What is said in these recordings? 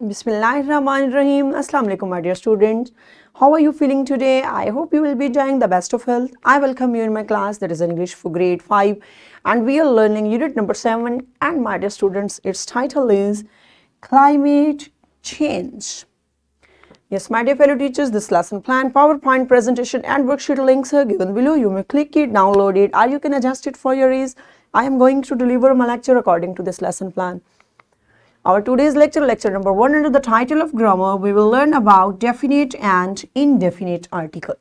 Bismillahirrahmanirrahim. Assalamu alaikum, my dear students. How are you feeling today? I hope you will be enjoying the best of health. I welcome you in my class, that is English for grade 5, and we are learning unit number 7. And my dear students, its title is Climate Change. Yes, my dear fellow teachers, this lesson plan, PowerPoint presentation and worksheet links are given below. You may click it, download it, or you can adjust it for your ease. I am going to deliver my lecture according to this lesson plan. Our today's lecture number 1, under the title of grammar, we will learn about definite and indefinite article.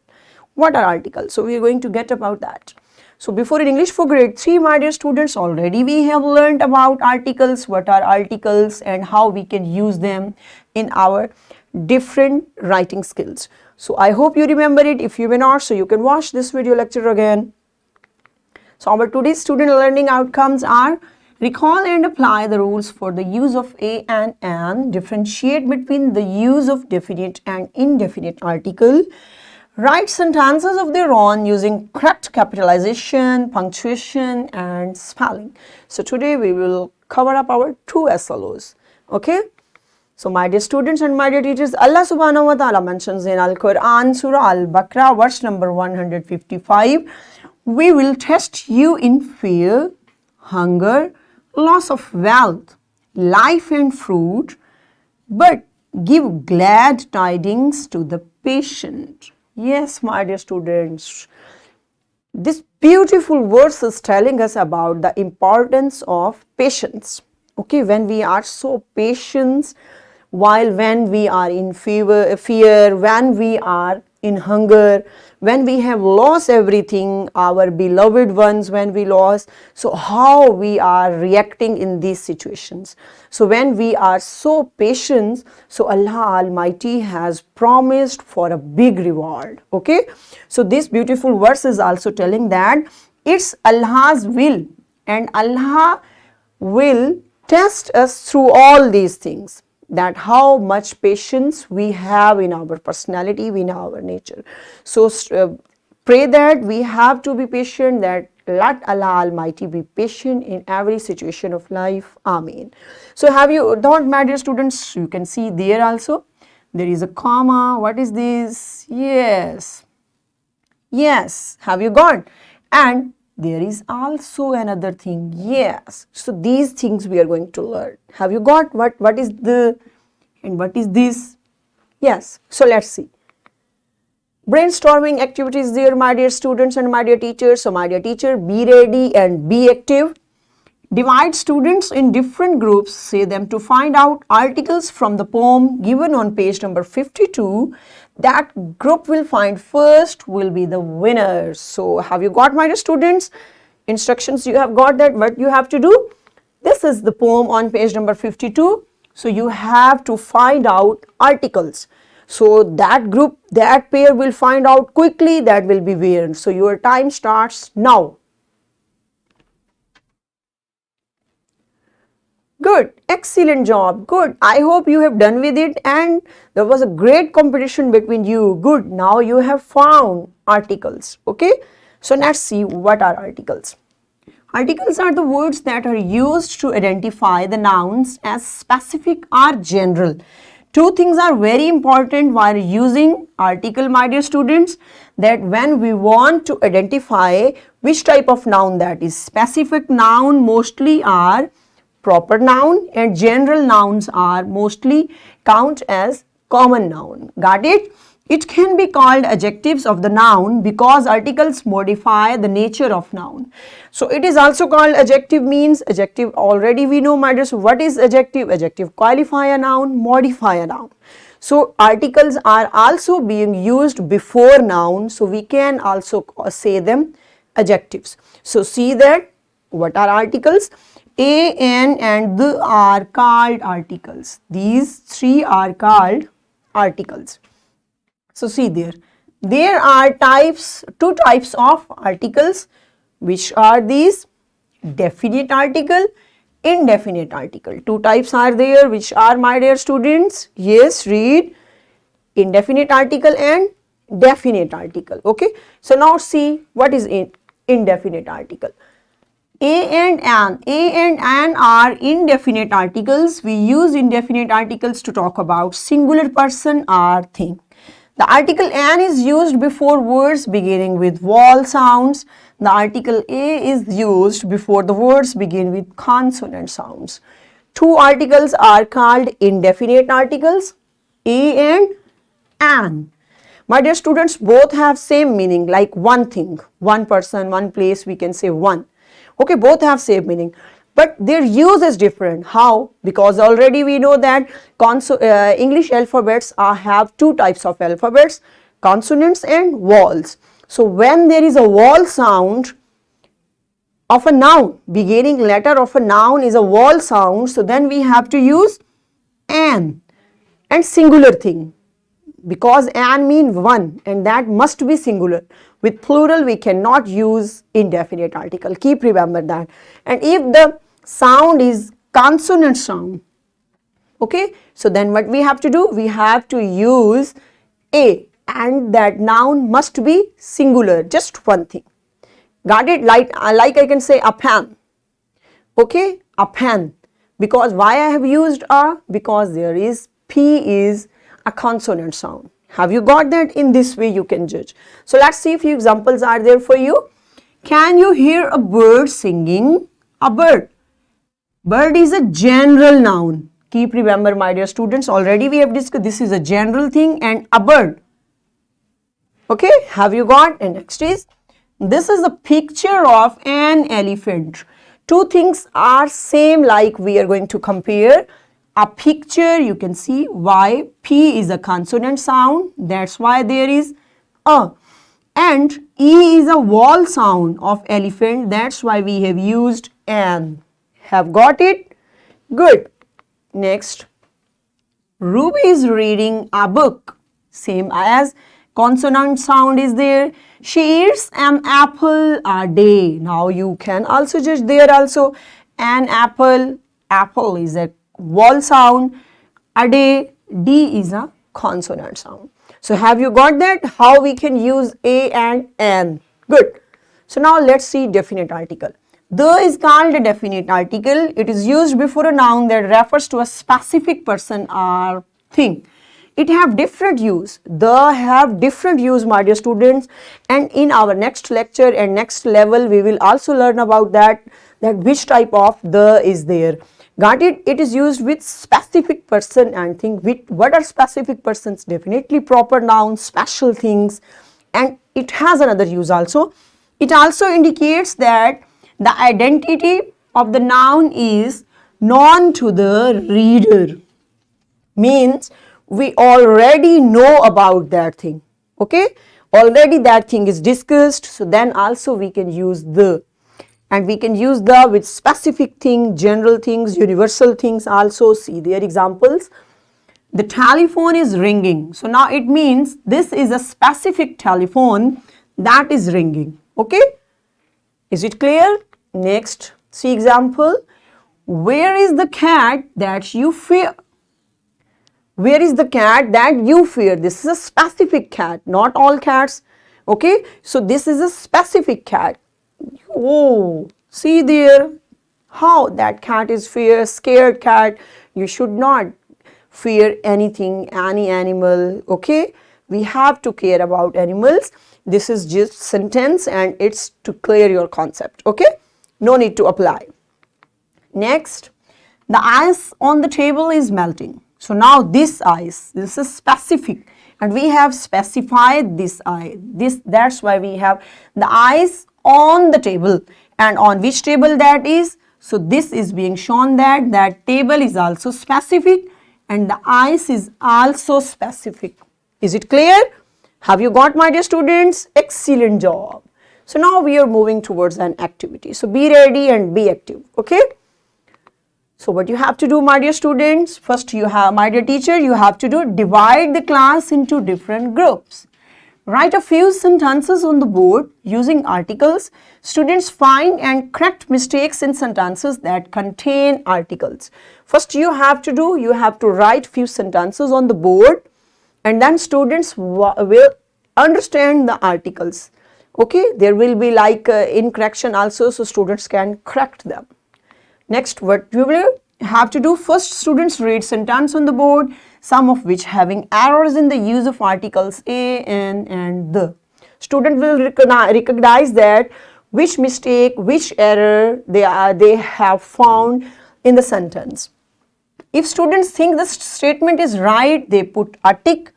What are articles? So we are going to get about that. So before in English for grade 3, my dear students, already we have learned about articles, what are articles and how we can use them in our different writing skills. So I hope you remember it. If you may not, so you can watch this video lecture again. So our today's student learning outcomes are: recall and apply the rules for the use of a and an, differentiate between the use of definite and indefinite article, write sentences of their own using correct capitalization, punctuation and spelling. So today we will cover up our 2 SLOs. Okay? So my dear students and my dear teachers, Allah subhanahu wa ta'ala mentions in Al-Quran, Surah Al-Baqarah, verse number 155, we will test you in fear, hunger, loss of wealth, life and fruit, but give glad tidings to the patient. Yes, my dear students, this beautiful verse is telling us about the importance of patience. Okay, when we are so patient, when we are in fear, when we are in hunger, when we have lost everything, our beloved ones when we lost, so how we are reacting in these situations. So when we are so patient, so Allah Almighty has promised for a big reward. Okay, so this beautiful verse is also telling that it's Allah's will and Allah will test us through all these things, that how much patience we have in our personality, in our nature. So pray that we have to be patient, that let Allah Almighty be patient in every situation of life. Amen. So have you, don't, my dear students, you can see there also, there is a comma. What is this? Yes. Yes. Have you got? And there is also another thing. Yes. So these things we are going to learn. Have you got what is the and what is this? Yes. So let's see. Brainstorming activities there, my dear students and my dear teachers. So my dear teacher, be ready and be active. Divide students in different groups. Say them to find out articles from the poem given on page number 52. That group will find first will be the winner. So have you got, my dear students? Instructions you have got, that what you have to do. This is the poem on page number 52. So you have to find out articles. So that group, that pair will find out quickly, that will be where. So your time starts now. Good, excellent job, good. I hope you have done with it and there was a great competition between you. Good, now you have found articles. Okay, so let's see what are articles. Articles are the words that are used to identify the nouns as specific or general. 2 things are very important while using article, my dear students, that when we want to identify which type of noun, that is specific noun mostly are proper noun and general nouns are mostly count as common noun. Got it? It can be called adjectives of the noun because articles modify the nature of noun. So it is also called adjective, means adjective already we know, my dear. So what is adjective? Adjective qualify a noun, modify a noun. So articles are also being used before noun, so we can also say them adjectives. So see that what are articles? A, an and the are called articles. These 3 are called articles. So see there are 2 types of articles, which are these: definite article, indefinite article. 2 types are there, which are, my dear students? Yes, read: indefinite article and definite article. Okay, so now see what is indefinite article. A and an. A and an are indefinite articles. We use indefinite articles to talk about singular person or thing. The article an is used before words beginning with vowel sounds. The article a is used before the words begin with consonant sounds. Two articles are called indefinite articles, a and an. My dear students, both have same meaning, like one thing, one person, one place, we can say one. Okay, both have same meaning, but their use is different. How? Because already we know that English alphabets have two types of alphabets, consonants and vowels. So when there is a vowel sound of a noun, beginning letter of a noun is a vowel sound, so then we have to use an and singular thing, because an means one and that must be singular. With plural we cannot use indefinite article. Keep remember that. And if the sound is consonant sound, okay, so then what we have to do? We have to use a, and that noun must be singular, just one thing. Got it? Like I can say a pen. Okay, a pen. Because why I have used a? Because there is P is a consonant sound. Have you got that? In this way you can judge. So let's see if few examples are there for you. Can you hear a bird singing? A bird. Bird is a general noun. Keep remember, my dear students, already we have discussed this is a general thing and a bird. Okay, have you got? And next is, this is a picture of an elephant. Two things are same, like we are going to compare. A picture, you can see why P is a consonant sound, that's why there is a, and E is a vowel sound of elephant, that's why we have used an. Have got it? Good. Next, Ruby is reading a book, same as consonant sound is there. She eats an apple a day. Now you can also judge there also. An apple, apple is a vowel sound, a day, D is a consonant sound. So have you got that? How we can use a and an? Good. So now let's see definite article. The is called a definite article. It is used before a noun that refers to a specific person or thing. It have different use. The have different use, my dear students, and in our next lecture and next level we will also learn about that which type of the is there. Got it? It is used with specific person and thing. With what are specific persons? Definitely proper nouns, special things, and it has another use also. It also indicates that the identity of the noun is known to the reader. Means we already know about that thing. Okay? Already that thing is discussed, so then also we can use the. And we can use the with specific thing, general things, universal things also. See their examples. The telephone is ringing. So now it means this is a specific telephone that is ringing. Okay? Is it clear? Next, see example. Where is the cat that you fear? Where is the cat that you fear? This is a specific cat, not all cats. Okay? So this is a specific cat. Oh, see there how that cat is scared cat. You should not fear anything, any animal. Okay, we have to care about animals. This is just sentence and it's to clear your concept. Okay, no need to apply. Next, the ice on the table is melting. So now this ice, this is specific and we have specified this ice. That's why we have the ice on the table, and on which table that is. So this is being shown that table is also specific and the ice is also specific. Is it clear? Have you got, my dear students? Excellent job. So now we are moving towards an activity. So be ready and be active. Okay. So what you have to do, my dear students, first you have, my dear teacher, you have to do divide the class into different groups. Write a few sentences on the board using articles. Students find and correct mistakes in sentences that contain articles. First you have to write few sentences on the board, and then students will understand the articles. Okay, there will be like incorrection also, so students can correct them. Next, what you will have to do, first students read sentence on the board, some of which having errors in the use of articles a, an and the. Student will recognize that which mistake, which error they have found in the sentence. If students think the statement is right, they put a tick.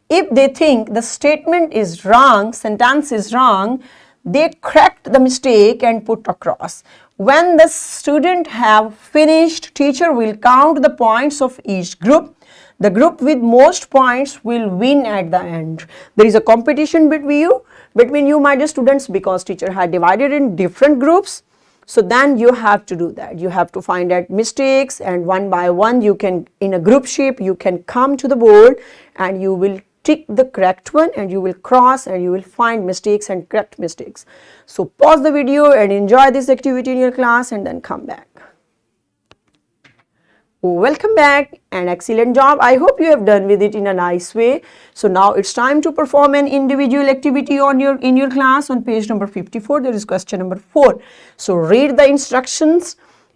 If they think the statement is wrong, sentence is wrong, they correct the mistake and put a cross. When the student have finished, teacher will count the points of each group. The group with most points will win at the end. There is a competition between you, my dear students, because teacher had divided in different groups. So then you have to do that. You have to find out mistakes, and one by one you can, in a group shape, you can come to the board and you will tick the correct one and you will cross and you will find mistakes and correct mistakes. So pause the video and enjoy this activity in your class and then come back. Welcome back and excellent job. I hope you have done with it in a nice way. So now it's time to perform an individual activity in your class. On page number 54 there is question number 4. So read the instructions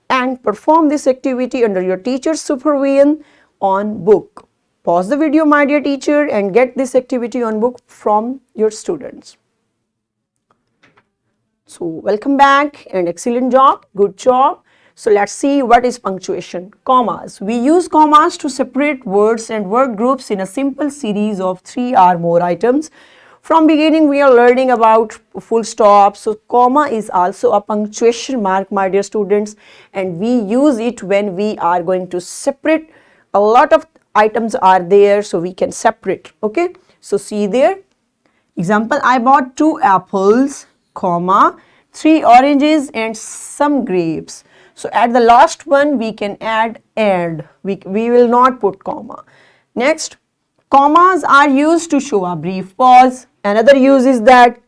and perform this activity under your teacher's supervision on book. Pause the video, my dear teacher, and get this activity on book from your students. So welcome back and excellent job, good job. So let's see what is punctuation. Commas. We use commas to separate words and word groups in a simple series of 3 or more items. From beginning we are learning about full stop. So comma is also a punctuation mark, my dear students, and we use it when we are going to separate. A lot of items are there, so we can separate. Okay, so see there, example, I bought 2 apples, comma, 3 oranges and some grapes. So at the last one we can add and. We will not put comma. Next, commas are used to show a brief pause. Another use is that,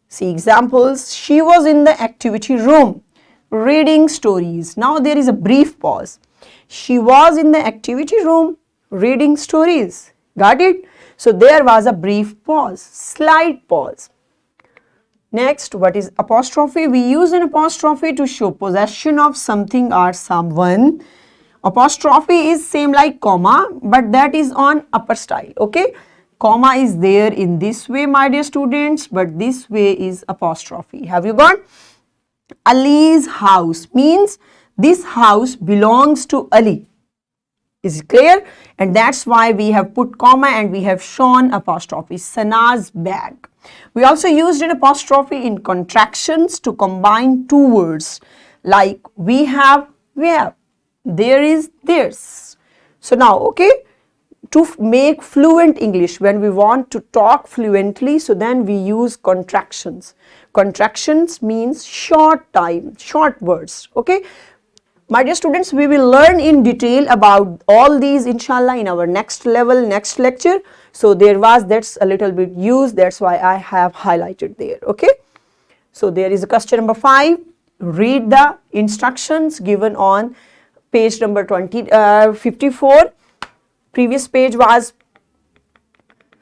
see examples, she was in the activity room reading stories. Now there is a brief pause. She was in the activity room reading stories. Got it? So there was a brief pause, slight pause. Next, what is apostrophe? We use an apostrophe to show possession of something or someone. Apostrophe is same like comma, but that is on upper style. Okay, comma is there in this way, my dear students, but this way is apostrophe. Have you got? Ali's house means this house belongs to Ali. Is it clear? And that's why we have put comma and we have shown apostrophe. Sana's bag. We also used an apostrophe in contractions to combine 2 words, like we have, there is, theirs. So now, okay, to make fluent English, when we want to talk fluently, so then we use contractions. Contractions means short time, short words. Okay, my dear students, we will learn in detail about all these inshallah in our next level, next lecture. So that's a little bit used, that's why I have highlighted there. Okay, so there is a question number 5. Read the instructions given on page number 54. Previous page was,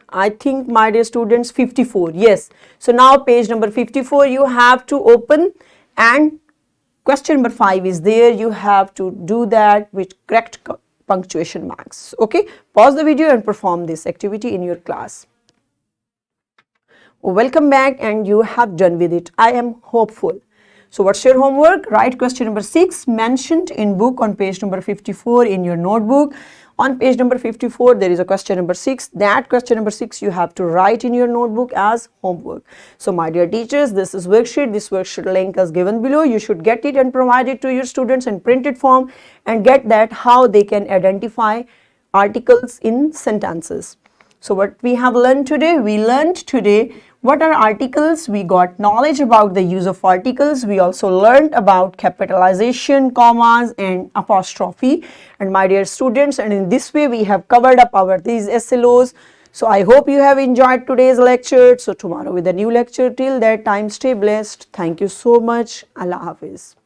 I think, my dear students, 54. Yes, so now page number 54 you have to open, and question number 5 is there. You have to do that with correct punctuation marks. Okay, pause the video and perform this activity in your class. Welcome back and you have done with it. I am hopeful. So what's your homework? Write question number 6 mentioned in book on page number 54 in your notebook. On page number 54 there is a question number 6. That question number 6 you have to write in your notebook as homework. So my dear teachers, this is worksheet. This worksheet link is given below. You should get it and provide it to your students in printed form and get that how they can identify articles in sentences. So what we have learned today? We learned today what are articles. We got knowledge about the use of articles. We also learned about capitalization, commas and apostrophe. And my dear students, and in this way we have covered up these SLOs. So I hope you have enjoyed today's lecture. So tomorrow with a new lecture. Till that time, stay blessed. Thank you so much. Allah Hafiz.